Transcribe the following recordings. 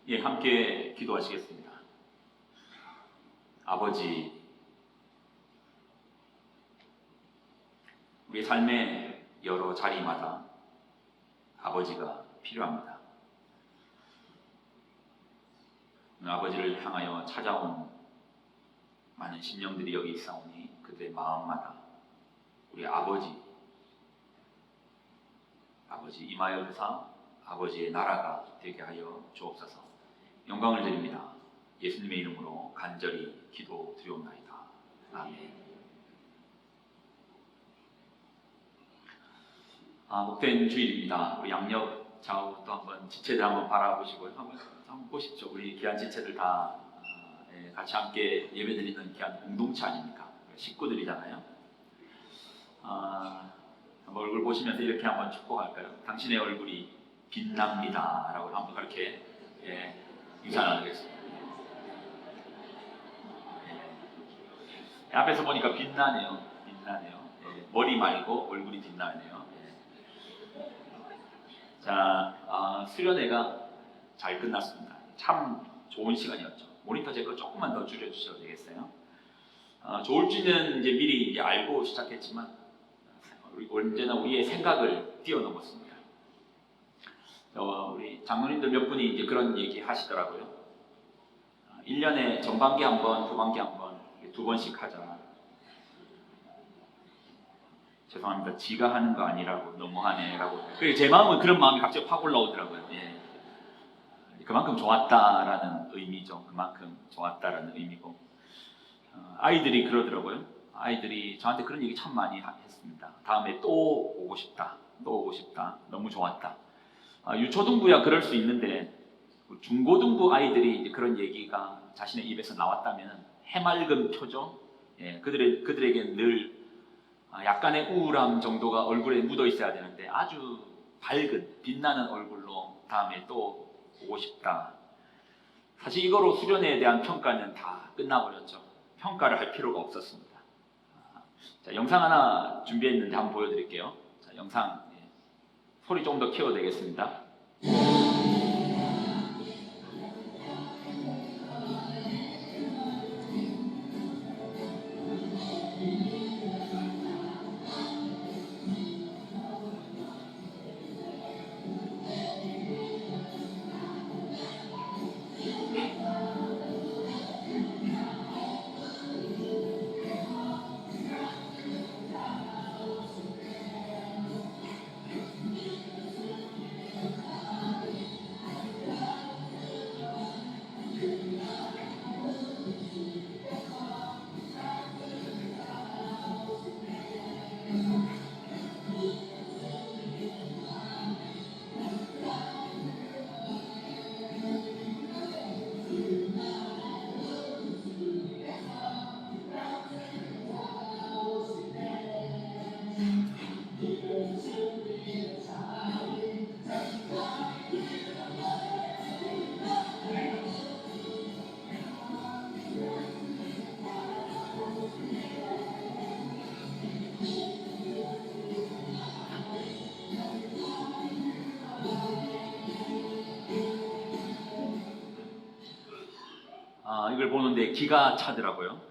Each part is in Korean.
예, 함께 기도하시겠습니다. 아버지, 우리의 삶의 여러 자리마다 아버지가 필요합니다. 아버지를 향하여 찾아온 많은 심령들이 여기 있사오니 그들의 마음마다 우리 아버지 임하여사 아버지의 나라가 되게 하여 주옵소서. 영광을 드립니다. 예수님의 이름으로 간절히 기도드리옵나이다. 아멘. 복된 주일입니다. 우리 양옆 좌우 또 한번 지체들 한번 바라보시고요. 한번 보십시오. 우리 귀한 지체들 다 같이 함께 예배드리는 귀한 공동체 아닙니까? 식구들이잖아요. 한번 얼굴 보시면서 이렇게 한번 축복할까요? 당신의 얼굴이 빛납니다 라고 한번 그렇게 인사 나누겠습니다. 앞에서 보니까 빛나네요. 머리 말고 얼굴이 빛나네요. 자, 수련회가 잘 끝났습니다. 참 좋은 시간이었죠. 모니터 제 거 조금만 더 줄여주셔도 되겠어요? 좋을지는 이제 미리 이제 알고 시작했지만 언제나 우리의 생각을 뛰어넘었습니다. 우리 장로님들 몇 분이 이제 그런 얘기 하시더라고요. 1년에 전반기 한 번, 후반기 한 번, 2번씩 하자. 죄송합니다. 지가 하는 거 아니라고 너무하네 라고. 제 마음은 그런 마음이 갑자기 확 올라오더라고요. 예. 그만큼 좋았다라는 의미죠. 그만큼 좋았다라는 의미고. 아이들이 그러더라고요. 아이들이 저한테 그런 얘기 참 많이 했습니다. 다음에 또 오고 싶다. 너무 좋았다. 유초등부야 그럴 수 있는데 중고등부 아이들이 이제 그런 얘기가 자신의 입에서 나왔다면 해맑은 표정, 그들에게 늘 약간의 우울함 정도가 얼굴에 묻어 있어야 되는데 아주 밝은 빛나는 얼굴로 다음에 또 오고 싶다. 사실 이거로 수련회에 대한 평가는 다 끝나버렸죠. 평가를 할 필요가 없었습니다. 자, 영상 하나 준비했는데 한번 보여드릴게요. 자, 영상 소리 좀 더 키워도 되겠습니다. 이걸 보는데 기가 차더라고요.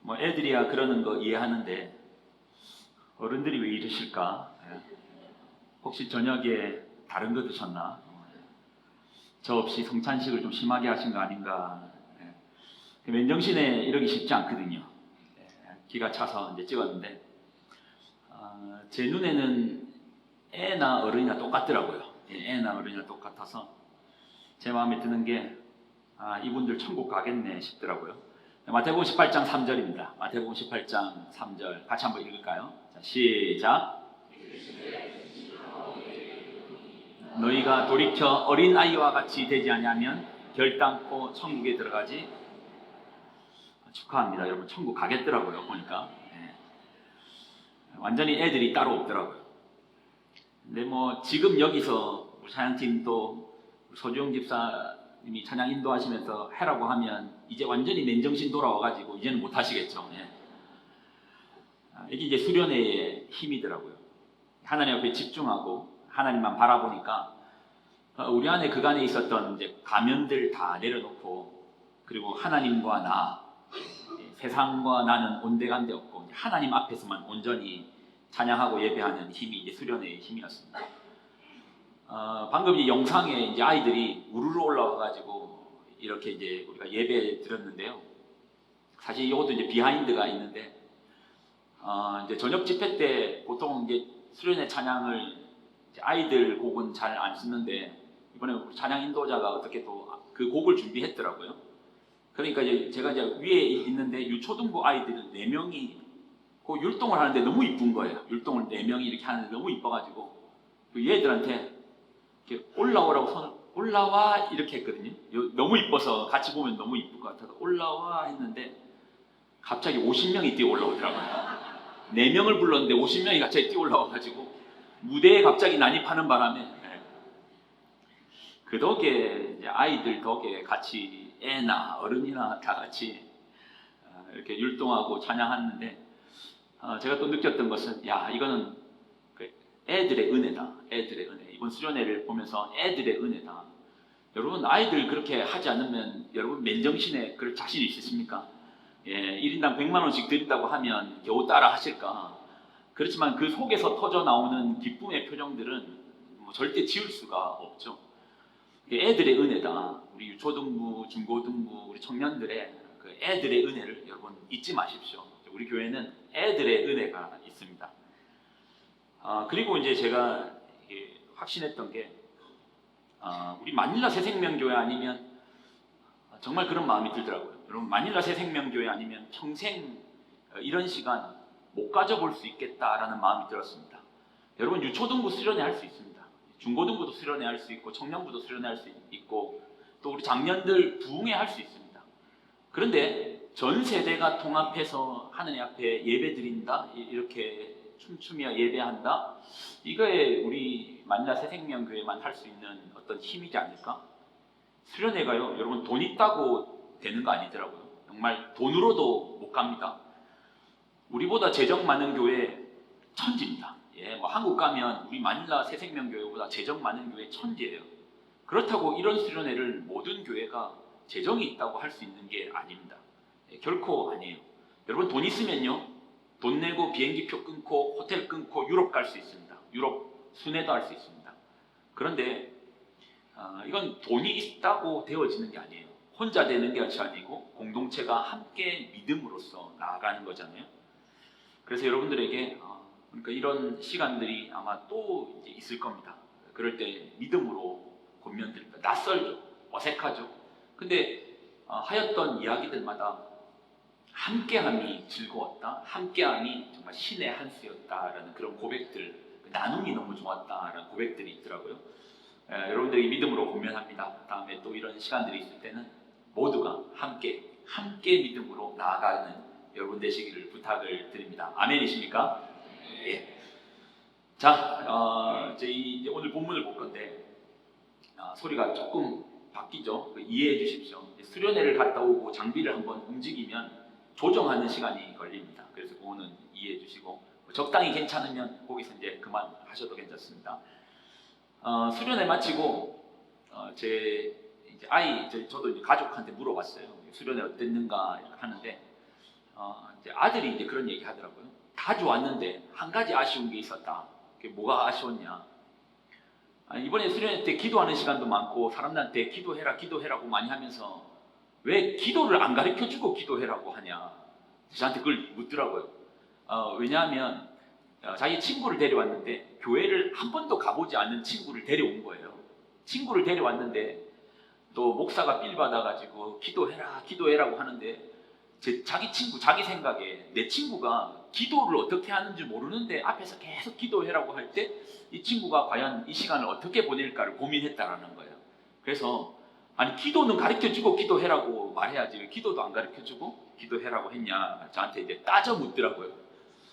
뭐 애들이야 그러는 거 이해하는데 어른들이 왜 이러실까? 혹시 저녁에 다른 거 드셨나? 저 없이 성찬식을 좀 심하게 하신 거 아닌가? 맨정신에 이러기 쉽지 않거든요. 기가 차서 이제 찍었는데 제 눈에는 애나 어른이나 똑같더라고요. 애나 어른이나 똑같아서 제 마음에 드는 게 이분들 천국 가겠네 싶더라고요. 마태복음 18장 3절입니다. 마태복음 18장 3절 같이 한번 읽을까요? 자, 시작. 너희가 돌이켜 어린아이와 같이 되지 아니하면 결단코 천국에 들어가지. 축하합니다. 여러분 천국 가겠더라고요. 보니까 완전히 애들이 따로 없더라고요. 근데 뭐 지금 여기서 우리 찬양팀 또 소주영 집사님이 찬양 인도하시면서 해라고 하면 이제 완전히 맨정신 돌아와가지고 이제는 못 하시겠죠. 이게 이제 수련회의 힘이더라고요. 하나님 앞에 집중하고 하나님만 바라보니까 우리 안에 그간에 있었던 이제 가면들 다 내려놓고, 그리고 하나님과 나, 세상과 나는 온데간데 없고 하나님 앞에서만 온전히 찬양하고 예배하는 힘이 이제 수련회의 힘이었습니다. 방금 이 영상에 이제 아이들이 우르르 올라와가지고 이렇게 이제 우리가 예배 드렸는데요. 사실 이것도 이제 비하인드가 있는데, 이제 저녁 집회 때 보통 이제 수련회 찬양을 이제 아이들 곡은 잘 안 쓰는데, 이번에 우리 찬양 인도자가 어떻게 또 그 곡을 준비했더라고요. 그러니까 이제 제가 이제 위에 있는데 유초등부 아이들 4명이 그 율동을 하는데 너무 이쁜 거예요. 율동을 4명이 이렇게 하는데 너무 이뻐가지고 그 얘들한테 이렇게 올라오라고 손을 올라와 이렇게 했거든요. 너무 이뻐서 같이 보면 너무 이쁠 것 같아서 올라와 했는데 갑자기 50명이 뛰어 올라오더라고요. 4명을 불렀는데 50명이 갑자기 뛰어 올라와가지고 무대에 갑자기 난입하는 바람에, 그 덕에 이제 아이들 덕에 같이 애나 어른이나 다 같이 이렇게 율동하고 찬양하는데, 제가 또 느꼈던 것은, 야, 이거는 애들의 은혜다. 애들의 은혜. 이번 수련회를 보면서 애들의 은혜다. 여러분, 아이들 그렇게 하지 않으면 여러분 맨정신에 그럴 자신 있으십니까? 1인당 100만 원씩 드린다고 하면 겨우 따라 하실까? 그렇지만 그 속에서 터져 나오는 기쁨의 표정들은 뭐 절대 지울 수가 없죠. 애들의 은혜다. 우리 유초등부, 중고등부, 우리 청년들의 그 애들의 은혜를 여러분 잊지 마십시오. 우리 교회는 애들의 은혜가 있습니다. 그리고 이제 제가 확신했던 게, 우리 마닐라 새생명교회 아니면 정말 그런 마음이 들더라고요. 여러분, 마닐라 새생명교회 아니면 평생 이런 시간 못 가져볼 수 있겠다라는 마음이 들었습니다. 여러분, 유초등부 수련회 할 수 있습니다. 중고등부도 수련회 할 수 있고 청년부도 수련회 할 수 있고 또 우리 장년들 부흥회 할 수 있습니다. 그런데 전 세대가 통합해서 하느님 앞에 예배 드린다, 이렇게 춤추며 예배한다, 이거에 우리 마닐라 새생명교회만 할 수 있는 어떤 힘이지 않을까? 수련회가요, 여러분 돈 있다고 되는 거 아니더라고요. 정말 돈으로도 못 갑니다. 우리보다 재정 많은 교회 천지입니다. 뭐 한국 가면 우리 마닐라 새생명교회보다 재정 많은 교회 천지예요. 그렇다고 이런 수련회를 모든 교회가 재정이 있다고 할 수 있는 게 아닙니다. 결코 아니에요. 여러분, 돈 있으면요, 돈 내고 비행기표 끊고 호텔 끊고 유럽 갈 수 있습니다. 유럽 순회도 할 수 있습니다. 그런데 이건 돈이 있다고 되어지는 게 아니에요. 혼자 되는 것이 아니고 공동체가 함께 믿음으로써 나아가는 거잖아요. 그래서 여러분들에게 그러니까 이런 시간들이 아마 또 이제 있을 겁니다. 그럴 때 믿음으로 권면드립니다. 낯설죠, 어색하죠. 근데 하였던 이야기들마다 함께함이 즐거웠다, 함께함이 정말 신의 한 수였다라는 그런 고백들, 나눔이 너무 좋았다라는 고백들이 있더라고요. 여러분들이 믿음으로 권면합니다. 다음에 또 이런 시간들이 있을 때는 모두가 함께 믿음으로 나아가는 여러분 되시기를 부탁을 드립니다. 아멘이십니까? 예. 자, 이제 오늘 본문을 볼 건데, 소리가 조금 바뀌죠. 이해해 주십시오. 수련회를 갔다 오고 장비를 한번 움직이면 조정하는 시간이 걸립니다. 그래서 그거는 이해해 주시고, 적당히 괜찮으면 거기서 이제 그만하셔도 괜찮습니다. 수련회 마치고 제 이제 저도 이제 가족한테 물어봤어요. 수련회 어땠는가 하는데, 이제 아들이 이제 그런 얘기 하더라고요. 다 좋았는데 한 가지 아쉬운 게 있었다. 그게 뭐가 아쉬웠냐? 이번에 수련회 때 기도하는 시간도 많고 사람들한테 기도해라고 많이 하면서 왜 기도를 안 가르쳐주고 기도해라고 하냐? 저한테 그걸 묻더라고요. 왜냐하면 자기 친구를 데려왔는데 교회를 한 번도 가보지 않은 친구를 데려온 거예요. 친구를 데려왔는데 또 목사가 삘 받아가지고 기도해라고 하는데, 자기 친구, 자기 생각에 내 친구가 기도를 어떻게 하는지 모르는데 앞에서 계속 기도해라고 할 때 이 친구가 과연 이 시간을 어떻게 보낼까를 고민했다라는 거예요. 그래서 아니, 기도는 가르쳐주고 기도해라고 말해야지 왜 기도도 안 가르쳐주고 기도해라고 했냐, 저한테 이제 따져 묻더라고요.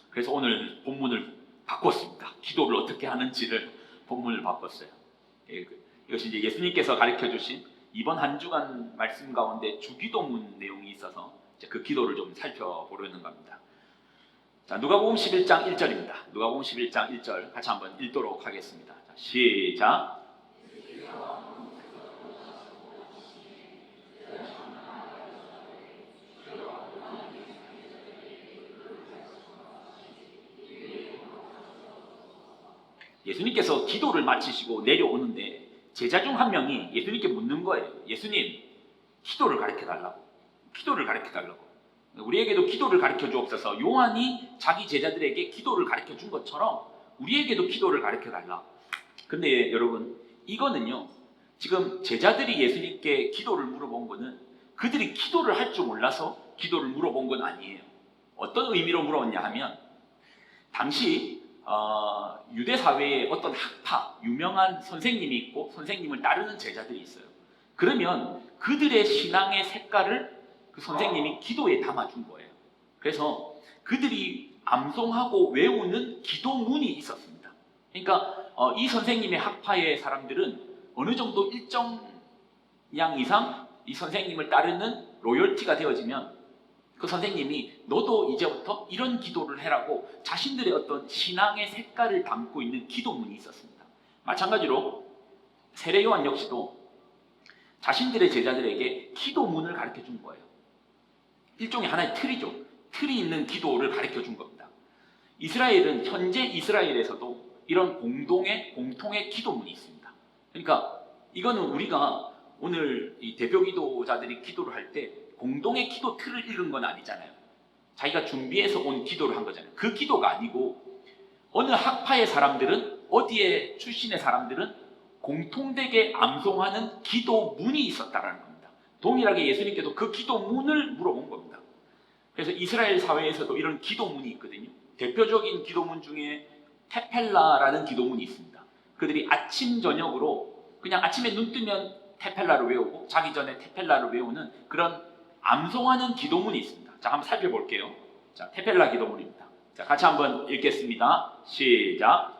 그래서 오늘 본문을 바꿨습니다. 기도를 어떻게 하는지를 본문을 바꿨어요. 이것이 이제 예수님께서 가르쳐주신 이번 한 주간 말씀 가운데 주기도문 내용이 있어서 그 기도를 좀 살펴보려는 겁니다. 자, 누가복음 11장 1절입니다. 누가복음 11장 1절 같이 한번 읽도록 하겠습니다. 자, 시작. 예수님께서 기도를 마치시고 내려오는데 제자 중 한 명이 예수님께 묻는 거예요. 예수님, 기도를 가르쳐 달라고. 기도를 가르쳐 달라고. 우리에게도 기도를 가르쳐 주옵소서. 요한이 자기 제자들에게 기도를 가르쳐 준 것처럼 우리에게도 기도를 가르쳐 달라. 근데 여러분, 이거는요, 지금 제자들이 예수님께 기도를 물어본 거는 그들이 기도를 할 줄 몰라서 기도를 물어본 건 아니에요. 어떤 의미로 물어봤냐 하면, 당시 유대 사회에 어떤 학파, 유명한 선생님이 있고 선생님을 따르는 제자들이 있어요. 그러면 그들의 신앙의 색깔을 그 선생님이 기도에 담아준 거예요. 그래서 그들이 암송하고 외우는 기도문이 있었습니다. 그러니까 이 선생님의 학파의 사람들은 어느 정도 일정 양 이상 이 선생님을 따르는 로열티가 되어지면 그 선생님이 너도 이제부터 이런 기도를 해라고 자신들의 어떤 신앙의 색깔을 담고 있는 기도문이 있었습니다. 마찬가지로 세례 요한 역시도 자신들의 제자들에게 기도문을 가르쳐 준 거예요. 일종의 하나의 틀이죠. 틀이 있는 기도를 가르쳐 준 겁니다. 이스라엘은 현재 이스라엘에서도 이런 공통의 기도문이 있습니다. 그러니까 이거는 우리가 오늘 이 대표 기도자들이 기도를 할 때 공동의 기도 틀을 읽은 건 아니잖아요. 자기가 준비해서 온 기도를 한 거잖아요. 그 기도가 아니고 어느 학파의 사람들은, 어디에 출신의 사람들은 공통되게 암송하는 기도문이 있었다라는 겁니다. 동일하게 예수님께도 그 기도문을 물어본 겁니다. 그래서 이스라엘 사회에서도 이런 기도문이 있거든요. 대표적인 기도문 중에 테펠라라는 기도문이 있습니다. 그들이 아침 저녁으로 그냥 아침에 눈 뜨면 테펠라를 외우고 자기 전에 테펠라를 외우는 그런 암송하는 기도문이 있습니다. 자, 한번 살펴볼게요. 자, 테펠라 기도문입니다. 자, 같이 한번 읽겠습니다. 시작.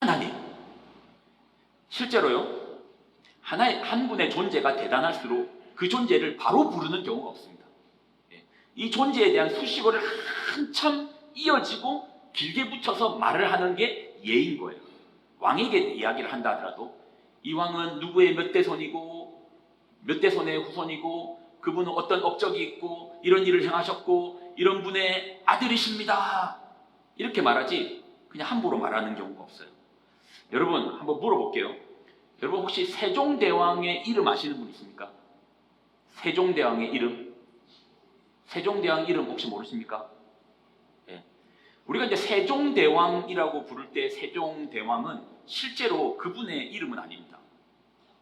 하나님. 실제로요, 한 분의 존재가 대단할수록 그 존재를 바로 부르는 경우가 없습니다. 이 존재에 대한 수식어를 한참 이어지고 길게 붙여서 말을 하는 게 예인 거예요. 왕에게 이야기를 한다 하더라도 이 왕은 누구의 몇 대손이고 몇 대손의 후손이고 그분은 어떤 업적이 있고 이런 일을 행하셨고 이런 분의 아들이십니다. 이렇게 말하지 그냥 함부로 말하는 경우가 없어요. 여러분 한번 물어볼게요. 여러분 혹시 세종대왕의 이름 아시는 분 있습니까? 세종대왕의 이름? 세종대왕 이름 혹시 모르십니까? 예. 우리가 이제 세종대왕이라고 부를 때 세종대왕은 실제로 그분의 이름은 아닙니다.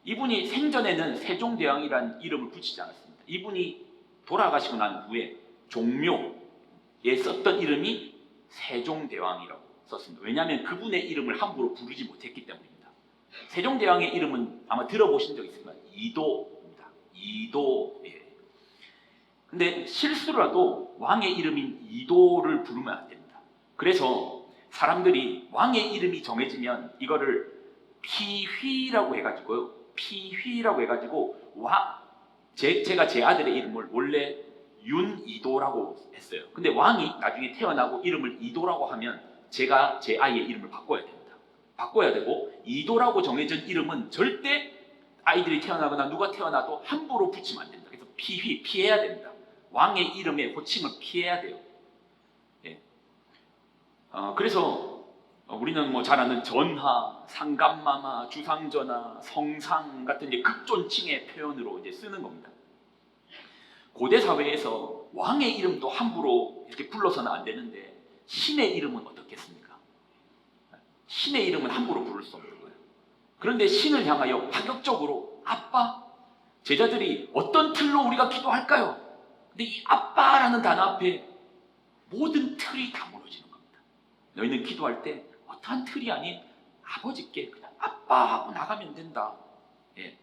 이분이 생전에는 세종대왕이라는 이름을 붙이지 않았습니다. 이분이 돌아가시고 난 후에 종묘에 썼던 이름이 세종대왕이라고 썼습니다. 왜냐하면 그분의 이름을 함부로 부르지 못했기 때문입니다. 세종대왕의 이름은 아마 들어보신 적 있을 거예요. 이도입니다. 이도예요. 근데 실수라도 왕의 이름인 이도를 부르면 안 됩니다. 그래서 사람들이 왕의 이름이 정해지면 이거를 피휘라고 해가지고요. 피휘라고 해가지고 제가 제 아들의 이름을 원래 윤이도라고 했어요. 근데 왕이 나중에 태어나고 이름을 이도라고 하면 제가 제 아이의 이름을 바꿔야 됩니다. 바꿔야 되고 이도라고 정해진 이름은 절대 아이들이 태어나거나 누가 태어나도 함부로 붙이면 안 됩니다. 그래서 피해야 됩니다. 왕의 이름의 호칭을 피해야 돼요. 예. 그래서 우리는 뭐 잘 아는 전하, 상감마마, 주상전하, 성상 같은 이제 극존칭의 표현으로 이제 쓰는 겁니다. 고대 사회에서 왕의 이름도 함부로 이렇게 불러서는 안 되는데 신의 이름은 어떻겠습니까? 신의 이름은 함부로 부를 수 없는 거예요. 그런데 신을 향하여 파격적으로 아빠, 제자들이 어떤 틀로 우리가 기도할까요? 근데 이 아빠라는 단어 앞에 모든 틀이 다 무너지는 겁니다. 너희는 기도할 때 어떠한 틀이 아닌 아버지께 그냥 아빠 하고 나가면 된다. 예.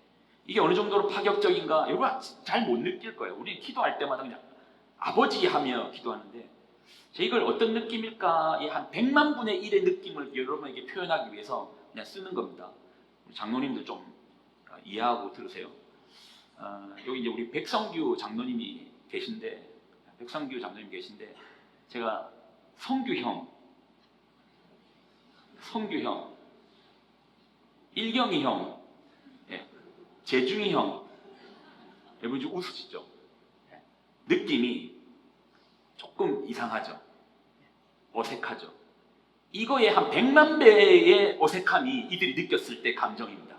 이게 어느 정도로 파격적인가 여러분 잘 못 느낄 거예요. 우리는 기도할 때마다 그냥 아버지 하며 기도하는데 이걸 어떤 느낌일까? 한 100만 분의 1의 느낌을 여러분에게 표현하기 위해서 그냥 쓰는 겁니다. 장로님들 좀 이해하고 들으세요. 여기 이제 우리 백성규 장로님이 계신데 제가 성규 형, 일경이 형, 재중이 형, 여러분 좀 웃으시죠? 느낌이 조금 이상하죠? 어색하죠? 이거에 한 100만 배의 어색함이 이들이 느꼈을 때 감정입니다.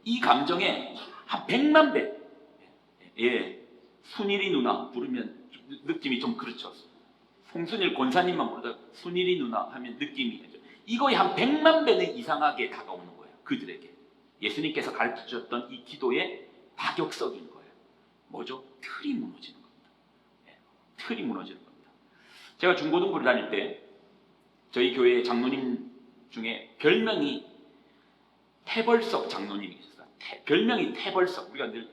이 감정에 한 100만 배. 순일이 누나 부르면 느낌이 좀 그렇죠. 송순일 권사님만 부르다 순일이 누나 하면 느낌이 이거에 한 100만 배는 이상하게 다가오는 거예요. 그들에게. 예수님께서 가르쳐 주셨던 이 기도의 파격성인 거예요. 뭐죠? 틀이 무너지는 겁니다. 틀이 무너지는 겁니다. 제가 중고등부를 다닐 때 저희 교회 장로님 중에 별명이 태벌석 장로님이 계셨어요. 별명이 태벌석. 우리가 늘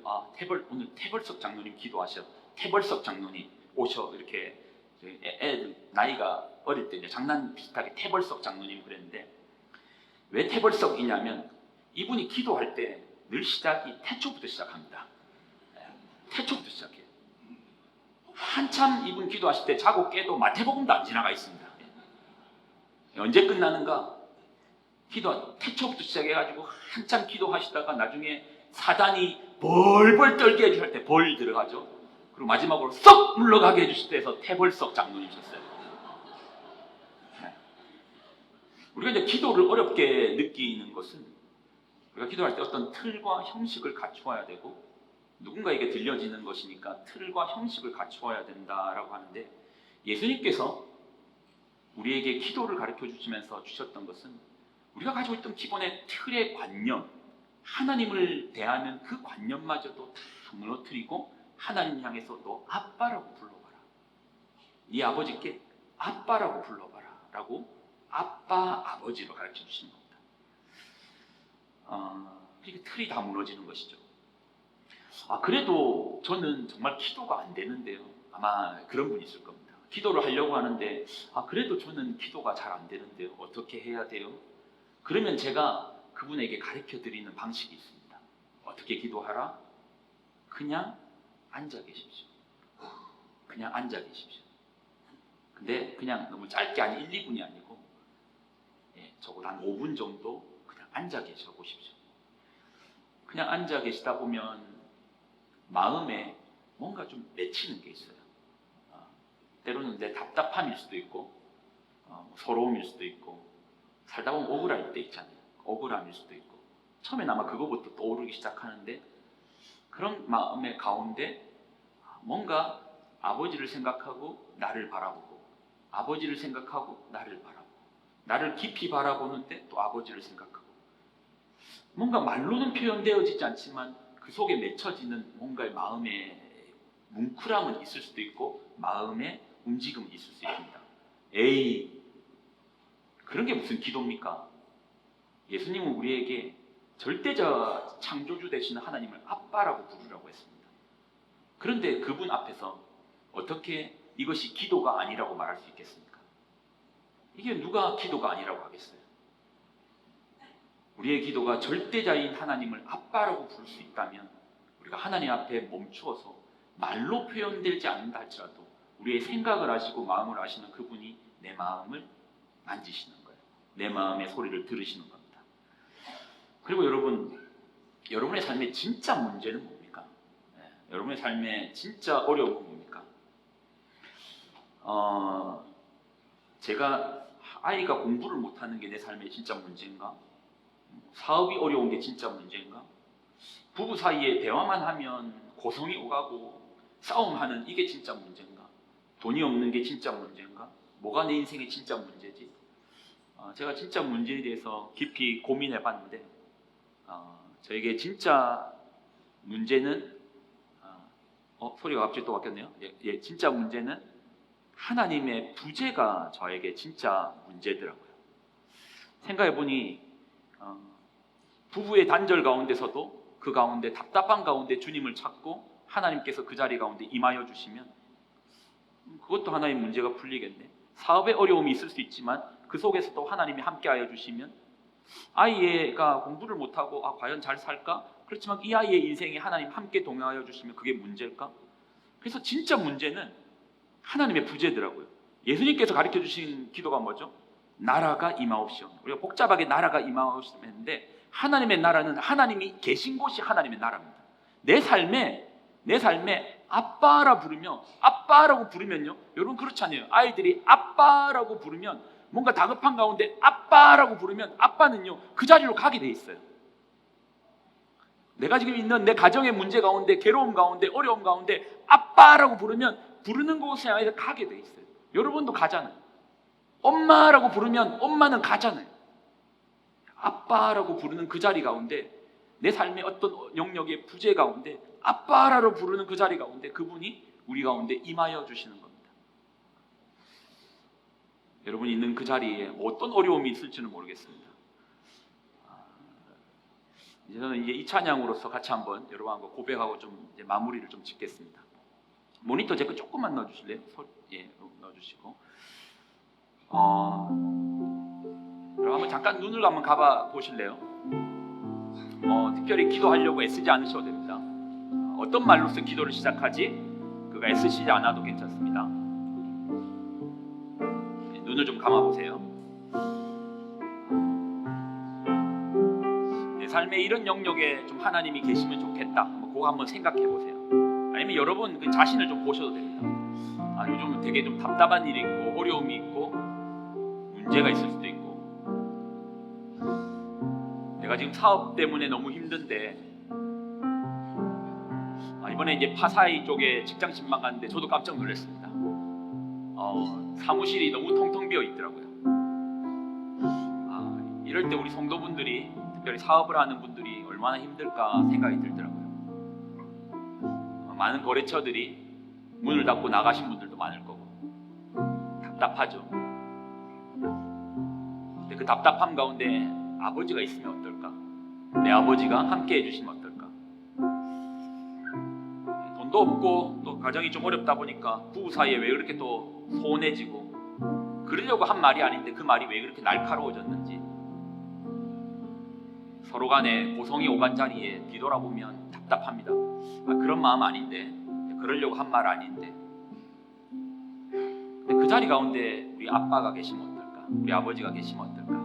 오늘 태벌석 장로님 기도하셔. 태벌석 장로님 오셔. 이렇게 애들 나이가 어릴 때 이제 장난 비슷하게 태벌석 장로님 그랬는데 왜 태벌석이냐면 이분이 기도할 때 늘 시작이 태초부터 시작합니다. 태초부터 시작해요. 한참 이분 기도하실 때 자고 깨도 마태복음도 안 지나가 있습니다. 언제 끝나는가? 태초부터 시작해가지고 한참 기도하시다가 나중에 사단이 벌벌 떨게 해주실 때 벌 들어가죠. 그리고 마지막으로 썩 물러가게 해주실 때에서 태벌석 장로님이셨어요. 우리가 이제 기도를 어렵게 느끼는 것은 우리가 기도할 때 어떤 틀과 형식을 갖추어야 되고 누군가에게 들려지는 것이니까 틀과 형식을 갖추어야 된다라고 하는데 예수님께서 우리에게 기도를 가르쳐 주시면서 주셨던 것은 우리가 가지고 있던 기본의 틀의 관념, 하나님을 대하는 그 관념마저도 다 무너뜨리고 하나님 향해서 너 아빠라고 불러봐라. 네 아버지께 아빠라고 불러봐라 라고 아빠, 아버지로 가르쳐 주시는 겁니다. 이게 틀이 다 무너지는 것이죠. 그래도 저는 정말 기도가 안 되는데요. 아마 그런 분이 있을 겁니다. 기도를 하려고 하는데 그래도 저는 기도가 잘 안 되는데요. 어떻게 해야 돼요? 그러면 제가 그분에게 가르쳐 드리는 방식이 있습니다. 어떻게 기도하라? 그냥 앉아 계십시오. 그냥 앉아 계십시오. 근데 그냥 너무 짧게 한 1, 2분이 아니고 적어도 한 5분 정도 그냥 앉아 계셔 보십시오. 그냥 앉아 계시다 보면 마음에 뭔가 좀 맺히는 게 있어요. 때로는 내 답답함일 수도 있고 서러움일 수도 있고 살다 보면 억울할 때 있잖아요. 억울함일 수도 있고 처음엔 아마 그거부터 떠오르기 시작하는데 그런 마음의 가운데 뭔가 아버지를 생각하고 나를 바라보고 아버지를 생각하고 나를 바라보고 나를 깊이 바라보는데 또 아버지를 생각하고 뭔가 말로는 표현되어지지 않지만 그 속에 맺혀지는 뭔가의 마음의 뭉클함은 있을 수도 있고 마음의 움직임은 있을 수 있습니다. 에이, 그런 게 무슨 기도입니까? 예수님은 우리에게 절대적 창조주 되시는 하나님을 아빠라고 부르라고 했습니다. 그런데 그분 앞에서 어떻게 이것이 기도가 아니라고 말할 수 있겠습니까? 이게 누가 기도가 아니라고 하겠어요? 우리의 기도가 절대자인 하나님을 아빠라고 부를 수 있다면 우리가 하나님 앞에 멈추어서 말로 표현되지 않는다 할지라도 우리의 생각을 아시고 마음을 아시는 그분이 내 마음을 만지시는 거예요. 내 마음의 소리를 들으시는 겁니다. 그리고 여러분의 삶의 진짜 문제는 뭡니까? 여러분의 삶의 진짜 어려움은 뭡니까? 제가 아이가 공부를 못하는 게 내 삶의 진짜 문제인가? 사업이 어려운 게 진짜 문제인가? 부부 사이에 대화만 하면 고성이 오가고 싸움하는 이게 진짜 문제인가? 돈이 없는 게 진짜 문제인가? 뭐가 내 인생의 진짜 문제지? 제가 진짜 문제에 대해서 깊이 고민해 봤는데 저에게 진짜 문제는 소리가 갑자기 또 바뀌었네요. 진짜 문제는 하나님의 부재가 저에게 진짜 문제더라고요. 생각해 보니 부부의 단절 가운데서도 그 가운데 답답한 가운데 주님을 찾고 하나님께서 그 자리 가운데 임하여 주시면 그것도 하나의 문제가 풀리겠네. 사업에 어려움이 있을 수 있지만 그 속에서도 하나님이 함께하여 주시면 아이가 공부를 못하고 과연 잘 살까? 그렇지만 이 아이의 인생에 하나님 함께 동행하여 주시면 그게 문제일까? 그래서 진짜 문제는 하나님의 부재더라고요. 예수님께서 가르쳐 주신 기도가 뭐죠? 나라가 임하옵시오. 우리가 복잡하게 나라가 임하옵시오 했는데 하나님의 나라는 하나님이 계신 곳이 하나님의 나라입니다. 내 삶에 아빠라 부르며 아빠라고 부르면요. 여러분 그렇잖아요. 아이들이 아빠라고 부르면 뭔가 다급한 가운데 아빠라고 부르면 아빠는요 그 자리로 가게 돼 있어요. 내가 지금 있는 내 가정의 문제 가운데 괴로움 가운데 어려움 가운데 아빠라고 부르면 부르는 곳에 아이가 가게 돼 있어요. 여러분도 가잖아요. 엄마라고 부르면 엄마는 가잖아요. 아빠라고 부르는 그 자리 가운데 내 삶의 어떤 영역의 부재 가운데 아빠라고 부르는 그 자리 가운데 그분이 우리 가운데 임하여 주시는 겁니다. 여러분이 있는 그 자리에 어떤 어려움이 있을지는 모르겠습니다. 저는 이제 이 찬양으로서 같이 한번 여러분과 고백하고 좀 이제 마무리를 좀 짓겠습니다. 모니터 제 거 조금만 넣어주실래요? 넣어주시고 여러분 한번 잠깐 눈을 한번 감아 보실래요? 특별히 기도하려고 애쓰지 않으셔도 됩니다. 어떤 말로서 기도를 시작하지? 그거 애쓰시지 않아도 괜찮습니다. 눈을 좀 감아 보세요. 내 삶의 이런 영역에 좀 하나님이 계시면 좋겠다. 그거 한번 생각해 보세요. 아니면 여러분 그 자신을 좀 보셔도 됩니다. 요즘 되게 좀 답답한 일이 있고 어려움이 있고 문제가 있을 수도 있고 내가 지금 사업 때문에 너무 힘든데 이번에 이제 파사이 쪽에 직장 신방 갔는데 저도 깜짝 놀랐습니다. 사무실이 너무 텅텅 비어 있더라고요. 이럴 때 우리 성도분들이 특별히 사업을 하는 분들이 얼마나 힘들까 생각이 들더라고요. 많은 거래처들이 문을 닫고 나가신 분들도 많을 거고 답답하죠. 근데 그 답답함 가운데 아버지가 있으면 어떨까? 내 아버지가 함께 해주시면 어떨까? 돈도 없고 또 가정이 좀 어렵다 보니까 부부 사이에 왜 그렇게 또 소원해지고 그러려고 한 말이 아닌데 그 말이 왜 그렇게 날카로워졌는지 서로 간에 고성이 오간 자리에 뒤돌아보면 답답합니다. 그런 마음 아닌데, 그러려고 한 말 아닌데. 근데 그 자리 가운데 우리 아빠가 계시면 어떨까? 우리 아버지가 계시면 어떨까?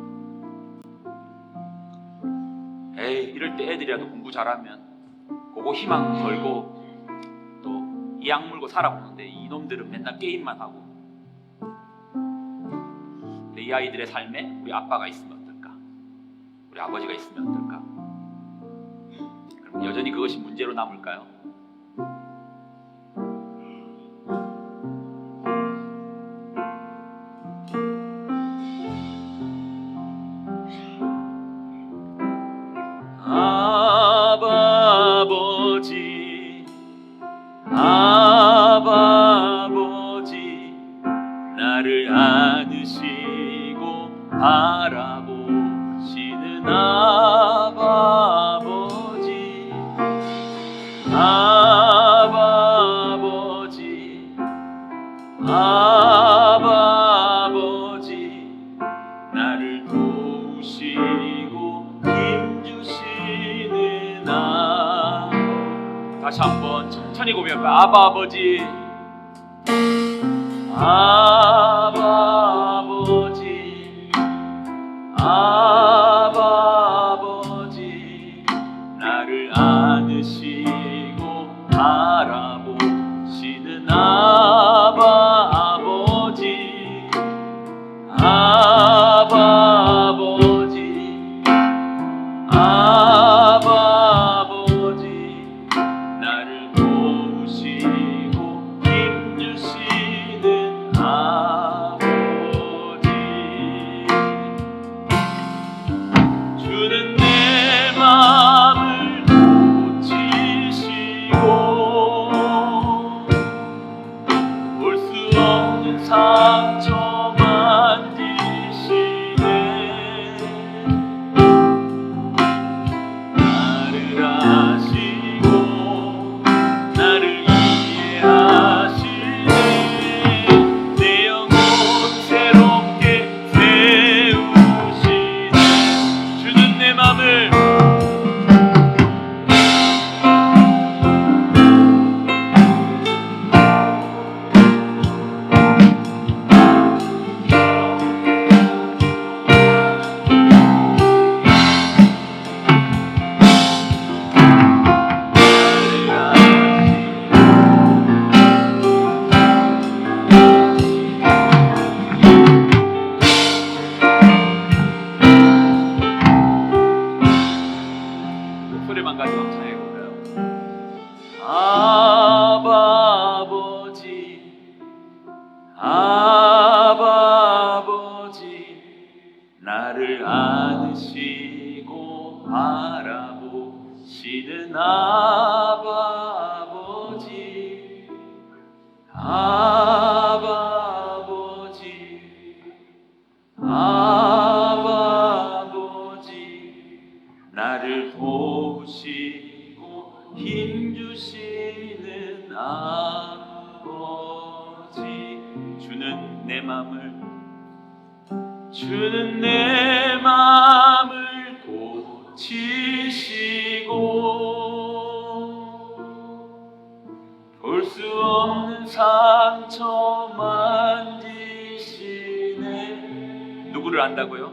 에이, 이럴 때 애들이라도 공부 잘하면 그거 희망 걸고 또 이 악물고 살아보는데 이놈들은 맨날 게임만 하고. 근데 이 아이들의 삶에 우리 아빠가 있으면 어떨까? 우리 아버지가 있으면 어떨까? 그럼 여전히 그것이 문제로 남을까요? 아버지, 아버지, 나를 안으시고 바라보시는 아버지, 아버지, 아버지, 나를 도우시고 힘주시는 다시 한번 천천히 고백할까요? 아버지, 아버지, 아버지, 나를 안으시고 바라보시는 아버지, 아버지, 아버지, 나를 도우시고 힘주시는 아버지. 주는 내 마음을 고치시고 볼 수 없는 상처 만지시네. 나를 아시고 나를 이해하시네. 내 영혼 새롭게 세우시네. 주는 내 맘을 소리만 가지고 한번 찬양해볼까요? 아버지, 아버지, 나를 안으시고 바라보시는 아버지, 아버지, 아버지, 나를 도우시고 힘주시는 아버지. 주는 내 맘을 고치시고 볼 수 없는 상처 만지시네. 누구를 안다고요?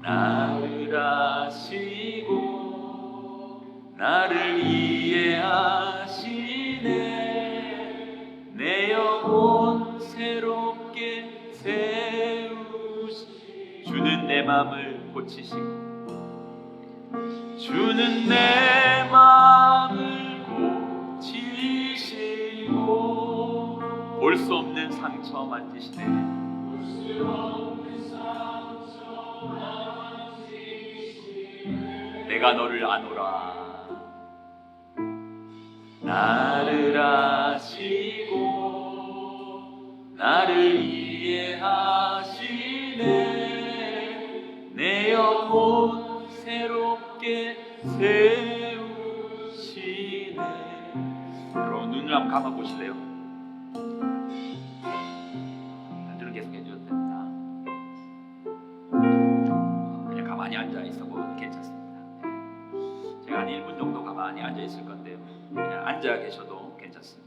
나를 아시고 나를 이해하시네. 내 영혼 새롭게 세우시. 주는 내 맘을 고치시고 주는 내 맘을 고치시고 볼 수 없는 상처 만지시네. 내가 너를 아노라. 나를 아시고 나를 이해하시네. 내 영혼 새롭게 세우시네. 여러분 눈을 한번 감아보실래요? 눈을 계속 해줘도 됩니다. 그냥 가만히 앉아요. 하실 건데요. 그냥 앉아 계셔도 괜찮습니다.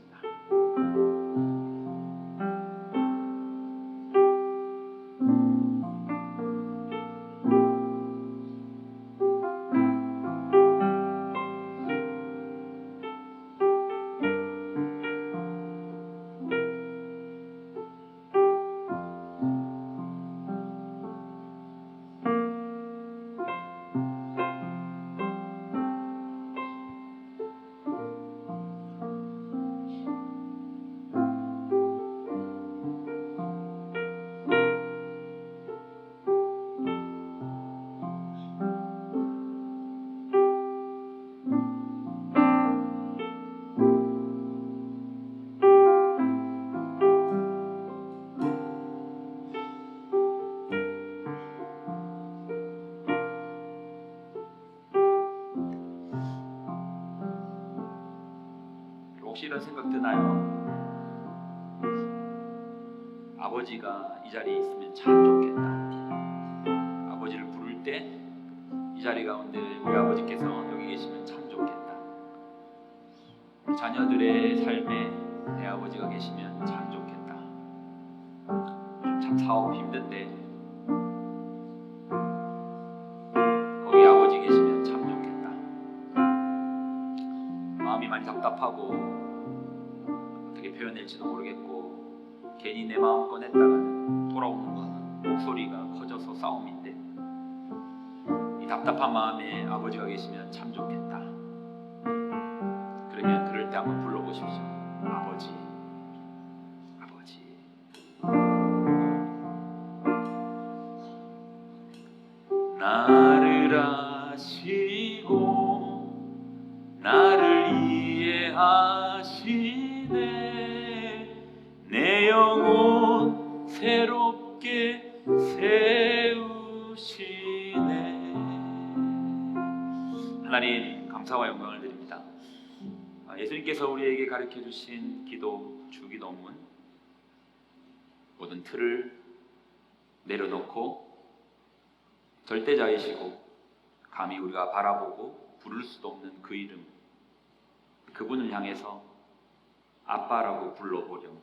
혹시 이런 생각 드나요? 아버지가 이 자리에 있으면 참 좋겠다. 아버지를 부를 때 이 자리 가운데 우리 아버지께서 여기 계시면 참 좋겠다. 우리 자녀들의 삶에 내 아버지가 계시면 참 좋겠다. 참 사업 힘든데 거기 아버지 계시면 참 좋겠다. 마음이 많이 답답하고 어떻게 표현할지도 모르겠고 괜히 내 마음 꺼냈다가는 돌아오는 거는 목소리가 커져서 싸움인데 이 답답한 마음에 아버지가 계시면 참 좋겠다. 그러면 그럴 때 한번 불러보십시오. 아버지, 아버지. 나를 아시고 나를 이해하시네. 내 영혼 새롭게 세우시네. 하나님 감사와 영광을 드립니다. 예수님께서 우리에게 가르쳐 주신 기도 주기도문 모든 틀을 내려놓고 절대자이시고 감히 우리가 바라보고 부를 수도 없는 그 이름, 그분을 향해서 아빠라고 불러보렴.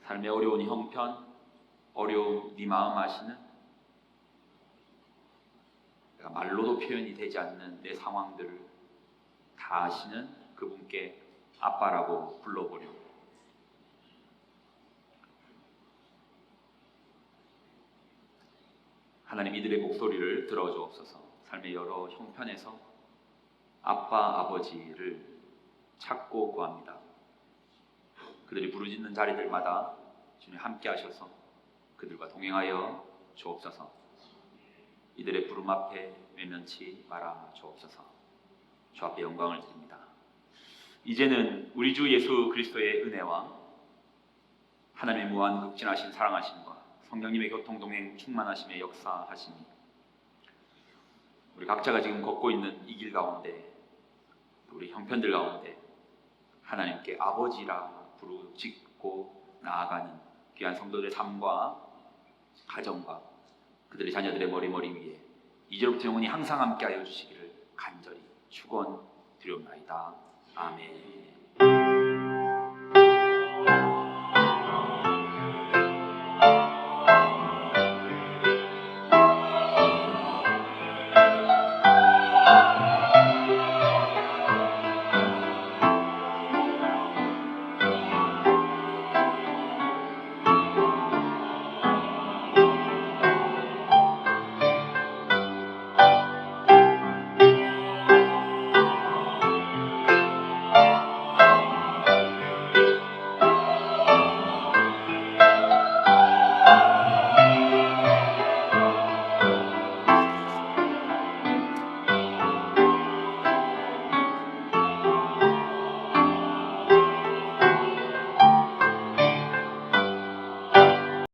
삶의 어려운 형편, 어려운 네 마음 아시는, 내가 말로도 표현이 되지 않는 내 상황들을 다 아시는 그분께 아빠라고 불러보렴. 하나님, 이들의 목소리를 들어주옵소서. 삶의 여러 형편에서 아빠, 아버지를 찾고 구합니다. 그들이 부르짖는 자리들마다 주님 함께 하셔서 그들과 동행하여 주옵소서. 이들의 부름 앞에 외면치 말아 주옵소서. 주 앞에 영광을 드립니다. 이제는 우리 주 예수 그리스도의 은혜와 하나님의 무한 극진하신 사랑하심과 성령님의 교통동행 충만하심의 역사하심이 우리 각자가 지금 걷고 있는 이 길 가운데, 우리 형편들 가운데 하나님께 아버지라 부르짖고 나아가는 귀한 성도들의 삶과 가정과 그들의 자녀들의 머리 위에 이제부터 영원히 항상 함께하여 주시기를 간절히 축원드리옵나이다. 아멘.